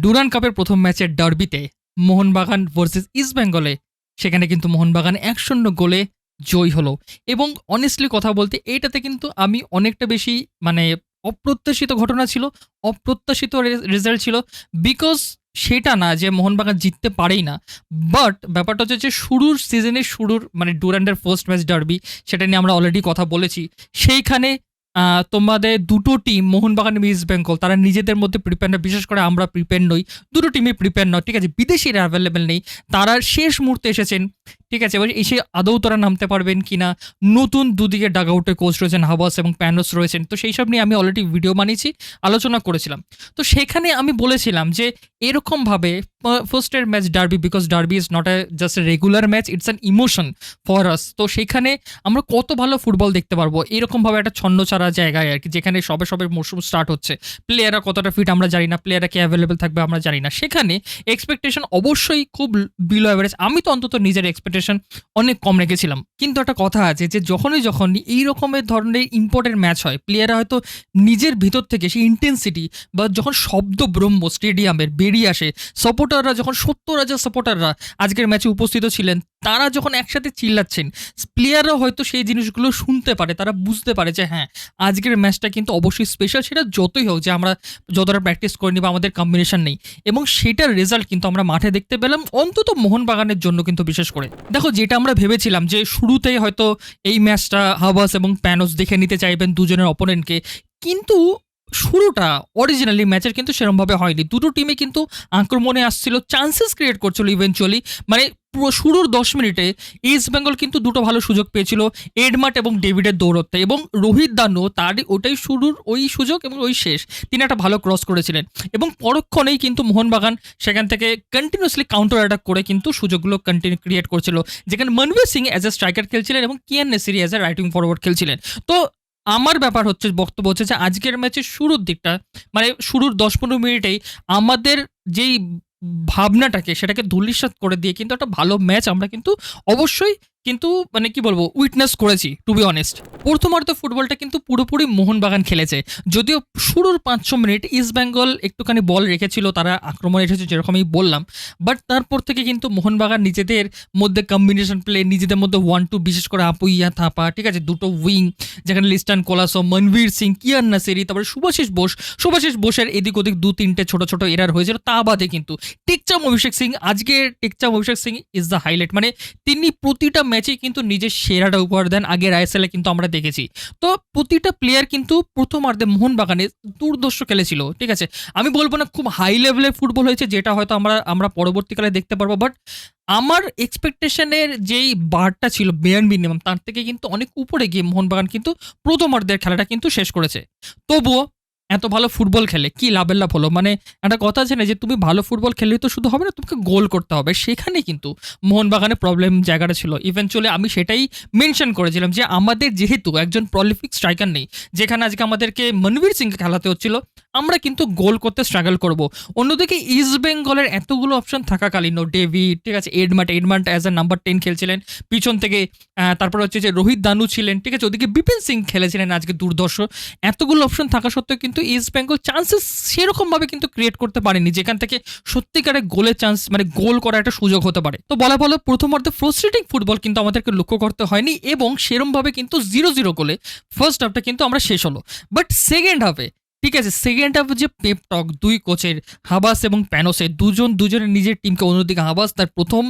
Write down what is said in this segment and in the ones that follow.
Durand কাপের প্রথম ম্যাচের ডার্বিতে মোহনবাগান ভার্সেস ইস্ট বেঙ্গলে সেখানে কিন্তু মোহনবাগান ১-০ গোলে জয়ী হলো। এবং অনেস্টলি কথা বলতে এইটাতে কিন্তু আমি অনেকটা বেশি মানে অপ্রত্যাশিত ঘটনা ছিল, অপ্রত্যাশিত রেজাল্ট ছিল। বিকজ সেটা না যে মোহনবাগান জিততে পারেই না, বাট ব্যাপারটা হচ্ছে যে শুরুর মানে ডুরান্ডের ফার্স্ট ম্যাচ ডার্বি, সেটা নিয়ে আমরা অলরেডি কথা বলেছি। সেইখানে তোমাদের দুটো টিম মোহনবাগান এবং ইস্ট বেঙ্গল তারা নিজেদের মধ্যে প্রিপেয়ার নয়, বিশেষ করে আমরা প্রিপেয়ার নই, দুটো টিমই প্রিপেয়ার নয়, ঠিক আছে। বিদেশিরা অ্যাভেলেবেল নেই, তারা শেষ মুহূর্তে এসেছেন, ঠিক আছে। এবার এসে আদৌ তারা নামতে পারবেন কিনা, নতুন দুদিকে ডাগ আউটে কোচ রয়েছেন, হাবাস এবং প্যানোস রয়েছেন, তো সেই সব নিয়ে আমি অলরেডি ভিডিও বানিয়েছি, আলোচনা করেছিলাম। তো সেখানে আমি বলেছিলাম যে এরকমভাবে ফার্স্টের match derby, because derby is not a just a regular match, it's an emotion for us. তো সেখানে আমরা কত ভালো ফুটবল দেখতে পারবো এরকমভাবে একটা ছন্নছাড়া জায়গায় আর কি, যেখানে সবে সবে মৌসুম স্টার্ট হচ্ছে, প্লেয়াররা কতটা ফিট আমরা জানি না, প্লেয়াররা কে অ্যাভেলেবেল থাকবে আমরা জানি না। সেখানে এক্সপেকটেশন অবশ্যই খুব বিলো অ্যাভারেজ। আমি তো অন্তত নিজের এক্সপেকটেশন অনেক কম রেখেছিলাম। কিন্তু একটা কথা আছে যে যখনই এই রকমের ধরনের ইম্পর্টেন্ট ম্যাচ হয়, প্লেয়াররা হয়তো নিজের ভিতর থেকে সেই ইন্টেন্সিটি বা যখন শব্দ ব্রহ্ম স্টেডিয়ামের বেরিয়ে আসে, সাপোর্টাররা যখন ৭০,০০০ সাপোর্টাররা আজকের ম্যাচে উপস্থিত ছিলেন, তারা যখন একসাথে চিল্লাচ্ছেন, প্লেয়াররা হয়তো সেই জিনিসগুলো শুনতে পারে, তারা বুঝতে পারে যে হ্যাঁ, আজকের ম্যাচটা কিন্তু অবশ্যই স্পেশাল। সেটা যতই হোক যে আমরা যতটা প্র্যাকটিস করিনি বা আমাদের কম্বিনেশন নেই, এবং সেটার রেজাল্ট কিন্তু আমরা মাঠে দেখতে পেলাম, অন্তত মোহনবাগানের জন্য কিন্তু বিশেষ করে। দেখো, যেটা আমরা ভেবেছিলাম যে শুরুতেই হয়তো এই ম্যাচটা হাবাস এবং প্যানোস দেখে নিতে চাইবেন দুজনের অপোনেন্টকে, কিন্তু শুরুটা অরিজিনালি ম্যাচের কিন্তু সেরমভাবে হয়নি। দুটো টিমে কিন্তু আক্রমণে আসছিল, চান্সেস ক্রিয়েট করছিল ইভেনচুয়ালি। মানে পুরো শুরুর ১০ মিনিটে ইস্ট বেঙ্গল কিন্তু দুটো ভালো সুযোগ পেয়েছিল, এডমার্ট এবং ডেভিডের দৌড়তে, এবং রোহিত দানু তার ওটাই শুরুর ওই সুযোগ এবং ওই শেষ, তিনি একটা ভালো ক্রস করেছিলেন। এবং পরক্ষণেই কিন্তু মোহনবাগান সেখান থেকে কন্টিনিউসলি কাউন্টার অ্যাটাক করে কিন্তু সুযোগগুলো কন্টিনিউ ক্রিয়েট করছিল, যেখানে Manvir Singh as a striker খেলছিলেন এবং Kiyan Nassiri as a right wing forward খেলছিলেন। তো আমার বক্তব্য হচ্ছে যে আজকের ম্যাচের শুরুর দিকটা, মানে শুরুর ১০-১৫ মিনিটেই আমাদের যেই ভাবনাটাকে সেটাকে ধূলিসাৎ করে দিয়ে কিন্তু একটা ভালো ম্যাচ আমরা কিন্তু অবশ্যই কিন্তু মানে কি বলবো উইটনেস করেছি, টু বি অনেস্ট। প্রথমার্ধ ফুটবলটা কিন্তু পুরোপুরি মোহনবাগান খেলেছে, যদিও শুরুর ৫-৬ মিনিট ইস্ট বেঙ্গল একটুখানি বল রেখেছিল, তারা আক্রমণে এসেছে যেরকমই বললাম, বাট তারপর থেকে কিন্তু মোহনবাগান নিজেদের মধ্যে কম্বিনেশন প্লে, নিজেদের মধ্যে 1-2, বিশেষ করে আপুইয়া থাপা, ঠিক আছে, দুটো উইং যেখানে লিস্টান কোলাসো, মনবীর সিং, কিয়ান নাসেরি, তারপরে শুভাশিস বোসের এদিক ওদিক ২-৩টে ছোট ছোট এরার হয়েছিল। তা বাদে কিন্তু টেকচাম অভিষেক সিং ইজ দ্য হাইলাইট। মানে তিনি প্রতিটা ম্যাচে কিন্তু নিজের সেরাটা উপহার দেন, আগের আইএসএলে কিন্তু আমরা দেখেছি। তো প্রতিটা প্লেয়ার কিন্তু প্রথমার্ধে মোহনবাগানে দুর্ধর্ষ খেলেছিল, ঠিক আছে। আমি বলবো না খুব হাই লেভেলের ফুটবল হয়েছে, যেটা হয়তো আমরা পরবর্তীকালে দেখতে পারবো, বাট আমার এক্সপেকটেশনের যেই বারটা ছিল বেয়ার মিনিমাম, তার থেকে কিন্তু অনেক উপরে গিয়ে মোহনবাগান কিন্তু প্রথমার্ধের খেলাটা কিন্তু শেষ করেছে। তবুও এত ভালো ফুটবল খেলে কি লাভের লাভ হলো? মানে একটা কথা আছে না যে তুমি ভালো ফুটবল খেললেই তো শুধু হবে না, তোমাকে গোল করতে হবে। সেখানে কিন্তু মোহনবাগানের প্রবলেম জায়গাটা ছিল। ইভেনচুয়ালি আমি সেটাই মেনশন করেছিলাম যে আমাদের যেহেতু একজন প্রলিফিক স্ট্রাইকার নেই, যেখানে আজকে আমাদেরকে মনবীর সিংকে খেলাতে হচ্ছিল, আমরা কিন্তু গোল করতে স্ট্রাগল করব। অন্যদিকে ইস্ট বেঙ্গলের এতগুলো অপশন থাকাকালীনও ডেভিড, ঠিক আছে, এডমার্ট অ্যাজ এ নাম্বার 10 খেলছিলেন পিছন থেকে, তারপর হচ্ছে যে রোহিত দানু ছিলেন, ঠিক আছে, ওদিকে বিপিন সিং খেলেছিলেন আজকে দুর্ধর্ষ। এতগুলো অপশন থাকা সত্ত্বেও কিন্তু ইস্ট বেঙ্গল চান্সেস সেরকমভাবে কিন্তু ক্রিয়েট করতে পারেনি, যেখান থেকে সত্যিকারের গোলের চান্স, মানে গোল করার একটা সুযোগ হতে পারে। তো বলা ভালো, প্রথমার্ধে ফ্রাস্ট্রেটিং ফুটবল কিন্তু আমাদেরকে লক্ষ্য করতে হয়নি, এবং সেরমভাবে কিন্তু 0-0 গোলে ফার্স্ট হাফটা কিন্তু আমরা শেষ হলো। বাট সেকেন্ড হাফে, ঠিক আছে, সেকেন্ড হাফ যে পেপটক দুই কোচের, হাবাস এবং প্যানোসের, দুজনের নিজের টিমকে, অন্যদিকে হাবাস তার প্রথম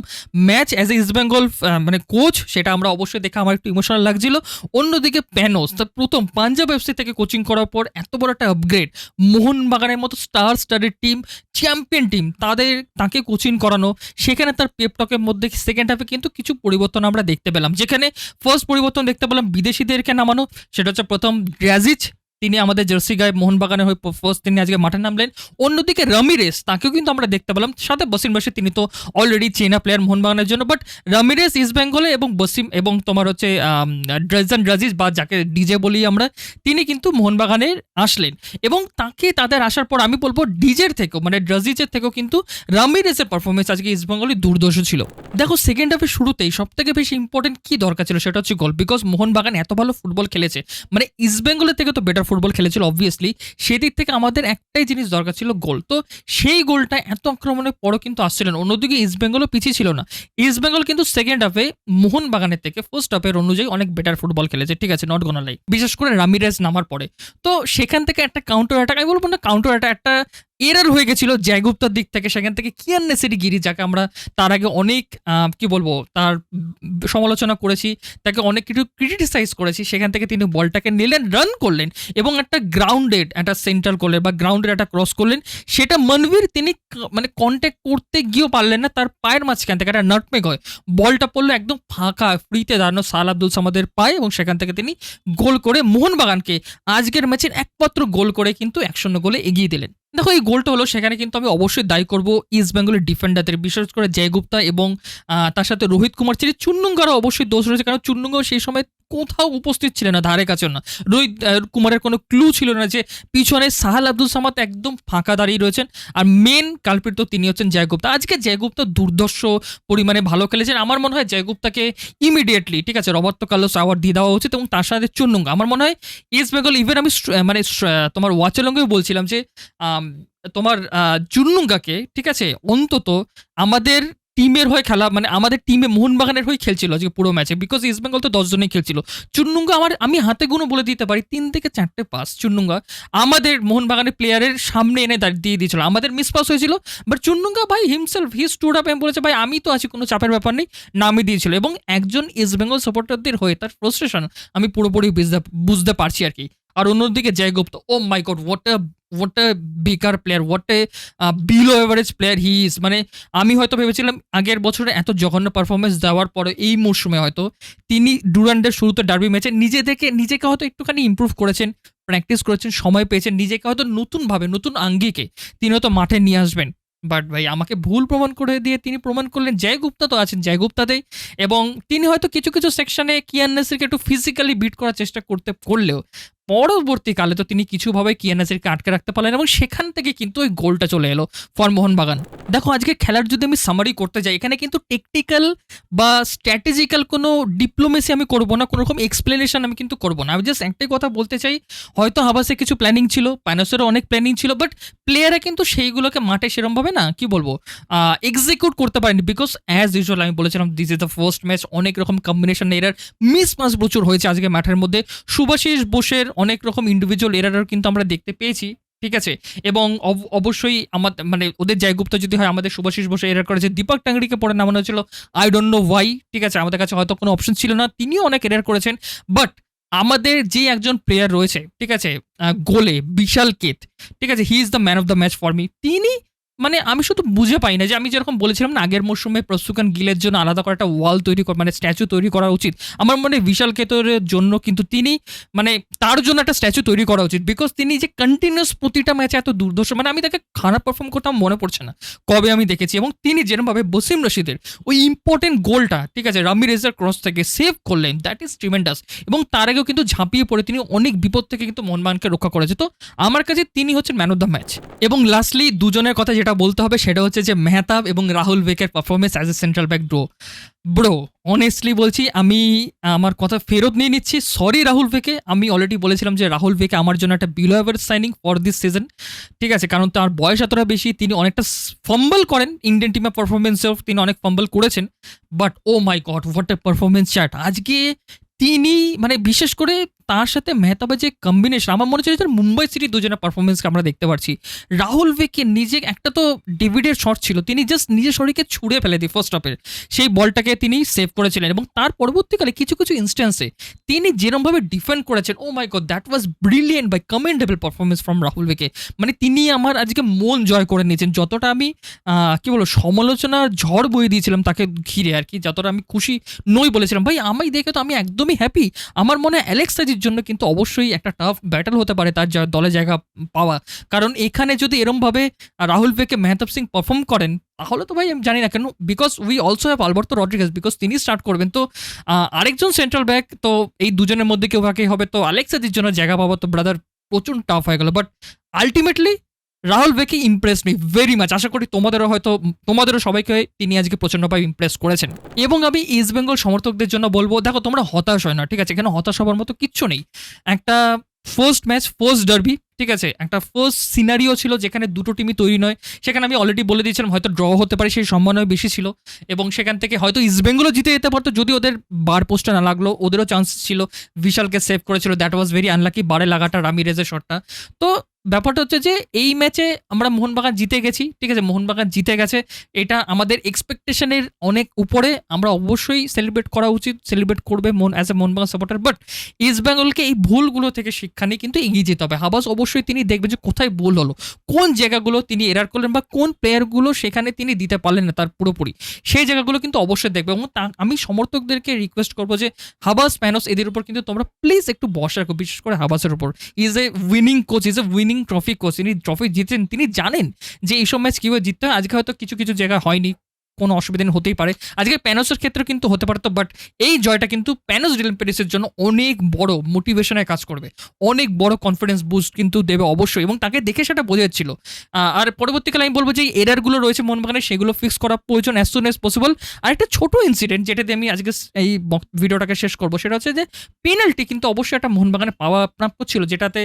match as a east Bengal মানে কোচ, সেটা আমরা অবশ্যই দেখে আমার একটু ইমোশনাল লাগছিল। অন্যদিকে প্যানোস তার প্রথম পাঞ্জাব এফসি থেকে কোচিং করার পর এত বড় একটা আপগ্রেড, মোহনবাগানের মতো স্টারের টিম, চ্যাম্পিয়ন টিম, তাকে কোচিং করানো, সেখানে তার পেপটকের মধ্যে সেকেন্ড হাফে কিন্তু কিছু পরিবর্তন আমরা দেখতে পেলাম। যেখানে ফার্স্ট পরিবর্তন দেখতে পেলাম বিদেশিদেরকে নামানো, সেটা হচ্ছে প্রথম গ্র্যাজিচ, তিনি আমাদের জার্সি গায়ে মোহনবাগানের হয়ে ফার্স্ট তিনি আজকে মাঠে নামলেন। অন্যদিকে রামিরেস, তাকেও কিন্তু আমরা দেখতে পেলাম, সাথে বসিম বাসি, তিনি তো অলরেডি চেনা প্লেয়ার মোহনবাগানের জন্য, বাট রামিরেস ইস্ট বেঙ্গলে এবং বসিম এবং তোমার হচ্ছে ড্রেজন রাজিজ বা যাকে ডিজে বলি আমরা, তিনি কিন্তু মোহনবাগানের আসলেন, এবং তাকে তাদের আসার পর আমি বলবো ডিজের থেকেও, মানে ড্রাজিজের থেকেও কিন্তু রামিরেসের পারফরমেন্স আজকে ইস্ট বেঙ্গলে দুর্দর্শ ছিল। দেখো, সেকেন্ড হাফের শুরুতেই সব থেকে বেশি ইম্পর্টেন্ট কি দরকার ছিল, সেটা হচ্ছে গোল। বিকজ মোহনবাগান এত ভালো ফুটবল খেলেছে, মানে ইস্ট বেঙ্গলের থেকে তো বেটার ফুটবল খেলেছিল অবভিয়াসলি, সেদিক থেকে আমাদের একটাই জিনিস দরকার ছিল গোল। তো সেই গোলটা এত আক্রমণের পরও কিন্তু আসছিল না। অন্যদিকে ইস্টবেঙ্গলও পিছিয়ে ছিল না। ইস্টবেঙ্গল কিন্তু সেকেন্ড হাফে মোহনবাগানের থেকে ফার্স্ট হাফের অনুযায়ী অনেক বেটার ফুটবল খেলেছে, ঠিক আছে, নট গোনা লাই, বিশেষ করে রামিরেজ নামার পরে। তো সেখান থেকে একটা কাউন্টার অ্যাটাক, আমি বলবো না কাউন্টার অ্যাটাক, একটা এরার হয়ে গেছিল জয়গুপ্তার দিক থেকে। সেখান থেকে কিয়ান নেসেরি গিরি, যাকে আমরা তার আগে অনেক কি বলবো তার সমালোচনা করেছি, তাকে অনেক কিছু ক্রিটিসাইজ করেছি, সেখান থেকে তিনি বলটাকে নিলেন, রান করলেন এবং একটা গ্রাউন্ডেড একটা সেন্টার করলেন বা গ্রাউন্ডেড একটা ক্রস করলেন। সেটা মনবীর তিনি মানে কন্ট্যাক্ট করতে গিয়েও পারলেন না, তার পায়ের মাঝখান থেকে একটা নাটমেগ হয়, বলটা পড়লো একদম ফাঁকা ফ্রিতে দাঁড়ানো সাল আব্দুল সামাদের পায়ে এবং সেখান থেকে তিনি গোল করে মোহনবাগানকে আজকের ম্যাচের একমাত্র গোল করে কিন্তু 1-0 গোলে এগিয়ে দিলেন। দেখো এই গোলটা হলো, সেখানে কিন্তু আমি অবশ্যই দায়ী করবো ইস্ট বেঙ্গলের ডিফেন্ডারদের, বিশেষ করে জয়গুপ্তা এবং তার সাথে রোহিত কুমার ছিল। চুন্নুঙ্গারও অবশ্যই দোষ রয়েছে, কারণ চুন্নুঙ্গাও সেই সময় কোথাও উপস্থিত ছিলেন না, ধারে কাছেও না। রোহিত কুমারের কোনো ক্লু ছিল না যে পিছনে সাহাল আব্দুল সামাদ একদম ফাঁকা দাঁড়িয়ে রয়েছেন। আর মেন কালপ্রিট তো তিনি হচ্ছেন জয়গুপ্তা। আজকে জয়গুপ্তা দুর্ধর্ষ পরিমাণে ভালো খেলেছেন। আমার মনে হয় জয়গুপ্তাকে ইমিডিয়েটলি, ঠিক আছে, রবার্তো কার্লোস অ্যাওয়ার্ড দিয়ে দেওয়া উচিত, এবং তার সাথে চুন্নুঙ্গা। আমার মনে হয় ইস্ট বেঙ্গল, ইভেন আমি মানে তোমার ওয়াচেলঙ্গেও বলছিলাম যে তোমার চুন্নুঙ্গাকে, ঠিক আছে, অন্তত আমাদের টিমের হয়ে খেলা, মানে আমাদের টিমে মোহনবাগানের হয়ে খেলছিল আজকে পুরো ম্যাচে, বিকজ ইস্টবেঙ্গল তো 10 জনেই খেলছিল। চুন্নুঙ্গা আমি হাতে গুনো বলে দিতে পারি 3 থেকে 4টে পাস চুন্নুঙ্গা আমাদের মোহনবাগানের প্লেয়ারের সামনে এনে দিয়ে দিয়েছিল। আমাদের মিস পাস হয়েছিল, বাট চুন্নুঙ্গা ভাই himself he stood up and বলেছে ভাই আমি তো আছি, কোনো চাপের ব্যাপার নেই, নামিয়ে দিয়েছিল। এবং একজন ইস্টবেঙ্গল সাপোর্টারদের হয়ে তার ফ্রাস্ট্রেশন আমি পুরোপুরি বুঝতে পারছি আর কি। আর অন্যদিকে জয়গুপ্তা, ও মাই গড, হোয়াট এ বেকার player, what a below average player he is. মানে আমি হয়তো ভেবেছিলাম আগের বছরে এত জঘন্য পারফরমেন্স দেওয়ার পরে এই মরশুমে হয়তো তিনি ডুরান্ডের শুরুতে ডার্বি ম্যাচে নিজেকে হয়তো একটুখানি ইমপ্রুভ করেছেন, প্র্যাকটিস করেছেন, সময় পেয়েছেন, নিজেকে হয়তো নতুনভাবে নতুন আঙ্গিকে তিনি হয়তো মাঠে নিয়ে আসবেন। বাট ভাই আমাকে ভুল প্রমাণ করে দিয়ে তিনি প্রমাণ করলেন। জয়গুপ্তা তো আছেন জয়গুপ্তাতেই, এবং তিনি হয়তো কিছু কিছু সেকশনে কিয়ান নাসিরকে একটু ফিজিক্যালি বিট করার চেষ্টা করলেও পরবর্তীকালে তো তিনি কিছুভাবে কিয়ান নাসিরকে আটকে রাখতে পারলেন, এবং সেখান থেকে কিন্তু ওই গোলটা চলে এলো ফর মোহনবাগান। দেখো আজকে খেলার যদি আমি সামারি করতে যাই, এখানে কিন্তু টেকনিক্যাল বা স্ট্র্যাটেজিক্যাল কোনো ডিপ্লোমেসি আমি করবো না, কোনো রকম এক্সপ্লেনেশন আমি কিন্তু করবো না। আমি জাস্ট একটাই কথা বলতে চাই, হয়তো হাবাসে কিছু প্ল্যানিং ছিল, প্যানোসেরও অনেক প্ল্যানিং ছিল, বাট প্লেয়াররা কিন্তু সেইগুলোকে মাঠে সেরমভাবে না কি বলবো এক্সিকিউট করতে পারেনি, বিকজ অ্যাজ ইউজুয়াল আমি বলেছিলাম this is the first match, অনেক রকম কম্বিনেশন এরার মিসম্যাচ প্রচুর হয়েছে আজকে মাঠের মধ্যে। শুভাশিস বোসের অনেক রকম ইন্ডিভিজুয়াল এরারও কিন্তু আমরা দেখতে পেয়েছি, ঠিক আছে। এবং অবশ্যই আমাদের মানে ওদের জয়গুপ্তা যদি হয়, আমাদের শুভাশিস বসে এরার করেছে, দীপক টাংরিকে পরে নামানো হয়েছিল, আই ডোন্ট নো ওয়াই, ঠিক আছে, আমাদের কাছে হয়তো কোনো অপশন ছিল না, তিনিও অনেক এরার করেছেন। বাট আমাদের যে একজন প্লেয়ার রয়েছে, ঠিক আছে, গোলে বিশাল কেত, ঠিক আছে, he is the man of the match for me. তিনি মানে আমি শুধু বুঝে পাই না যে আমি যেরকম বলেছিলাম না আগের মরশুমে প্রস্তুকান গিলের জন্য আলাদা করে একটা ওয়াল তৈরি মানে স্ট্যাচু তৈরি করা উচিত, আমার মনে হয় বিশাল কেতরের জন্য কিন্তু তিনি মানে তার জন্য একটা স্ট্যাচু তৈরি করা উচিত, বিকজ তিনি যে কন্টিনিউস প্রতিটা ম্যাচে এত দুর্দর্শ, মানে আমি তাকে খারাপ পারফর্ম করতে আমার মনে পড়ছে না কবে আমি দেখেছি। এবং তিনি যেরকমভাবে বসিম রশিদের ওই ইম্পর্টেন্ট গোলটা, ঠিক আছে, রামিরেজের ক্রস থেকে সেভ করলেন, দ্যাট ইজ ট্রিমেন্ডাস। এবং তার আগেও কিন্তু ঝাঁপিয়ে পড়ে তিনি অনেক বিপদ থেকে কিন্তু মোহনবাগানকে রক্ষা করেছে। তো আমার কাছে তিনি হচ্ছেন ম্যান অফ দ্য ম্যাচ। এবং লাস্টলি দুজনের কথা যেটা বলতে হবে সেটা হচ্ছে যে মেহতাব এবং রাহুল বেকের performance as a central back. Bro honestly বলছি, আমি আমার কথা ফেরত নিয়ে নিচ্ছি, সরি রাহুল বেকে। আমি অলরেডি বলেছিলাম যে রাহুল বেকে আমার জন্য একটা below average signing for this season, ঠিক আছে, কারণ তার বয়স এতটা বেশি, তিনি অনেকটা ফাম্বল করেন ইন্ডিয়ান টিমের পারফরমেন্সেও তিনি অনেক ফাম্বল করেছেন। But oh my God what a performance চ্যাট আজকে তিনি, মানে বিশেষ করে তার সাথে মেহতাবের যে কম্বিনেশন, আমার মনে হচ্ছে মুম্বাই সিটি দুজনের পারফরমেন্সকে আমরা দেখতে পাচ্ছি। রাহুল বেকে নিজে একটা তো ডেভিডের শট ছিল, তিনি জাস্ট নিজের শরীরকে ছুঁড়ে ফেলে দিই ফার্স্ট হাফের, সেই বলটাকে তিনি সেভ করেছিলেন। এবং তার পরবর্তীকালে কিছু কিছু ইনস্ট্যান্সে তিনি যেরমভাবে ডিফেন্ড করেছেন, oh my god that was brilliant by commendable performance from Rahul Bheke. মানে তিনি আমার আজকে মন জয় করে নিয়েছেন। যতটা আমি কি বলবো সমালোচনার ঝড় বয়ে দিয়েছিলাম তাকে ঘিরে আর কি, যতটা আমি খুশি নই বলেছিলাম, ভাই আমি দেখে তো আমি একদমই হ্যাপি। আমার মনে হয় অ্যালেক্স সাজির জন্য কিন্তু অবশ্যই একটা টাফ ব্যাটল হতে পারে তার দলে জায়গা পাওয়া, কারণ এখানে যদি এরমভাবে রাহুল বেকে মেহতাব সিং পারফর্ম করেন তাহলে তো ভাই আমি জানি না কেন, because we also have Alberto Rodriguez, because তিনি স্টার্ট করবেন। তো আরেকজন সেন্ট্রাল ব্যাক, তো এই দুজনের মধ্যে কেউ কাকে হবে, তো অ্যালেক্স সাজির জন্য জায়গা পাওয়া তো ব্রাদার প্রচুর টাফ হয়ে গেল। But ultimately Rahul Bheke impress me very much. আশা করি তোমাদেরও সবাইকে তিনি আজকে প্রচন্ডভাবে ইমপ্রেস করেছেন। এবং আমি ইস্ট বেঙ্গল সমর্থকদের জন্য বলবো, দেখো তোমরা হতাশ হয় না, ঠিক আছে, এখানে হতাশ হবার মতো কিচ্ছু নেই। একটা ফার্স্ট ম্যাচ, ফার্স্ট ডার্বি, ঠিক আছে, একটা ফার্স্ট সিনারিও ছিল যেখানে দুটো টিমই তৈরি নয়। সেখানে আমি অলরেডি বলে দিয়েছিলাম হয়তো ড্র হতে পারে, সেই সম্ভাবনা বেশি ছিল। এবং সেখান থেকে হয়তো ইস্টবেঙ্গলও জিতে যেতে পারতো যদি ওদের বার পোস্টটা না লাগলো, ওদেরও চান্স ছিল। বিশালকে সেভ করেছিল, দ্যাট ওয়াজ ভেরি আনলাকি, বারে লাগাটা রামিরেজের শটটা। তো ব্যাপারটা হচ্ছে যে এই ম্যাচে আমরা মোহনবাগান জিতে গেছি, ঠিক আছে, মোহনবাগান জিতে গেছে, এটা আমাদের এক্সপেকটেশনের অনেক উপরে। আমরা অবশ্যই সেলিব্রেট করা উচিত, সেলিব্রেট করবে মন as a Mohun Bagan supporter. But east বেঙ্গলকে এই ভুলগুলো থেকে শিক্ষা নিয়ে কিন্তু এগিয়ে যেতে হবে। হাবাস অবশ্যই তিনি দেখবেন যে কোথায় ভুল হলো, কোন জায়গাগুলো তিনি এরার করলেন, বা কোন প্লেয়ারগুলো সেখানে তিনি দিতে পারলেন না তার পুরোপুরি, সেই জায়গাগুলো কিন্তু অবশ্যই দেখবে। এবং আমি সমর্থকদেরকে রিকোয়েস্ট করবো যে হাবাস, প্যানোস, এদের উপর কিন্তু তোমরা প্লিজ একটু বসা রাখো, বিশেষ করে হাবাসের উপর। Is a winning coach, is a winning trophy coach, তিনি ট্রফি জিতেন, তিনি জানেন যে এইসব ম্যাচ কীভাবে জিততে হয়। আজকে হয়তো কিছু কিছু জায়গায় হয়নি, কোনো অসুবিধা হতেই পারে, আজকে প্যানোসের ক্ষেত্রে কিন্তু হতে পারতো। বাট এই জয়টা কিন্তু প্যানোস ডিলম্পেরিসের জন্য অনেক বড় মোটিভেশনের কাজ করবে, অনেক বড় কনফিডেন্স বুস্ট কিন্তু দেবে অবশ্যই, এবং তাকে দেখে সেটা বোঝা যাচ্ছিল। আর পরবর্তীকালে আমি বলবো যে এই এরারগুলো রয়েছে মোহনবাগানের, সেগুলো ফিক্স করা প্রয়োজন অ্যাজ সুন অ্যাজ পসিবল। আর একটা ছোট ইনসিডেন্ট যেটাতে আমি আজকে এই ভিডিওটাকে শেষ করবো, সেটা হচ্ছে যে পেনাল্টি কিন্তু অবশ্যই একটা মোহনবাগানে পাওয়া প্রাপ্য ছিল, যেটাতে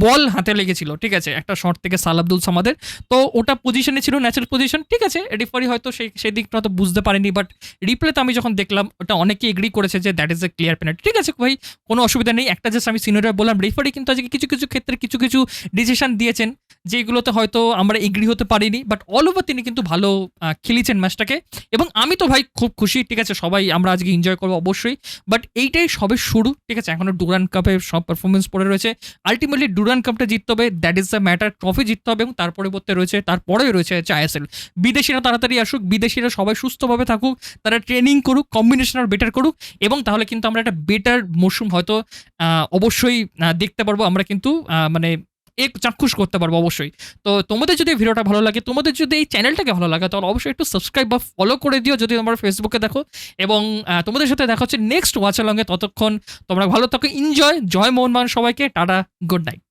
বল হাতে লেগেছিল, ঠিক আছে, একটা শট থেকে সালাবদুল সামাদের। তো ওটা পজিশনে ছিল, ন্যাচারাল পজিশন, ঠিক আছে, রেফারি হয়তো সেই দিকটা তো বুঝতে পারেনি। বাট রিপ্লেতে আমি যখন দেখলাম, ওটা অনেকে এগ্রি করেছে যে that is a clear penalty, ঠিক আছে ভাই, কোনো অসুবিধা নেই। একটা জাস্ট আমি সিনিয়র বললাম, রেফারি কিন্তু আজকে কিছু কিছু ক্ষেত্রে কিছু কিছু ডিসিশন দিয়েছেন যেগুলোতে হয়তো আমরা এগ্রি হতে পারিনি, বাট অল ওভার তিনি কিন্তু ভালো খেলেছেন ম্যাচটাকে। এবং আমি তো ভাই খুব খুশি, ঠিক আছে, সবাই আমরা আজকে এনজয় করবো অবশ্যই। বাট এইটাই সবে শুরু, ঠিক আছে, এখনো ডুরান্ড কাপে সব পারফরমেন্স পড়ে রয়েছে। আলটিমেটলি ডুরান্ড কাপটা জিততে হবে, that is the matter, trophy জিততে হবে। এবং তার পরিবর্তে রয়েছে, তারপরেই রয়েছে আইএসএল। বিদেশিরা তাড়াতাড়ি আসুক, বিদেশিরা সবাই সুস্থভাবে থাকুক, তারা ট্রেনিং করুক, কম্বিনেশন আর বেটার করুক, এবং তাহলে কিন্তু আমরা একটা বেটার মরশুম হয়তো অবশ্যই দেখতে পারবো। আমরা কিন্তু মানে চাক্ষুষ করতে পারবো অবশ্যই। তো তোমাদের যদি ভিডিওটা ভালো লাগে, তোমাদের যদি এই চ্যানেলটাকে ভালো লাগে, তাহলে অবশ্যই একটু সাবস্ক্রাইব বা ফলো করে দিও যদি তোমরা ফেসবুকে দেখো। এবং তোমাদের সাথে দেখা হচ্ছে নেক্সট ওয়াচ অ্যালংয়ে। ততক্ষণ তোমরা ভালো থাকো, এনজয়, জয় মোহনবাগান সবাইকে, টাটা, গুড নাইট।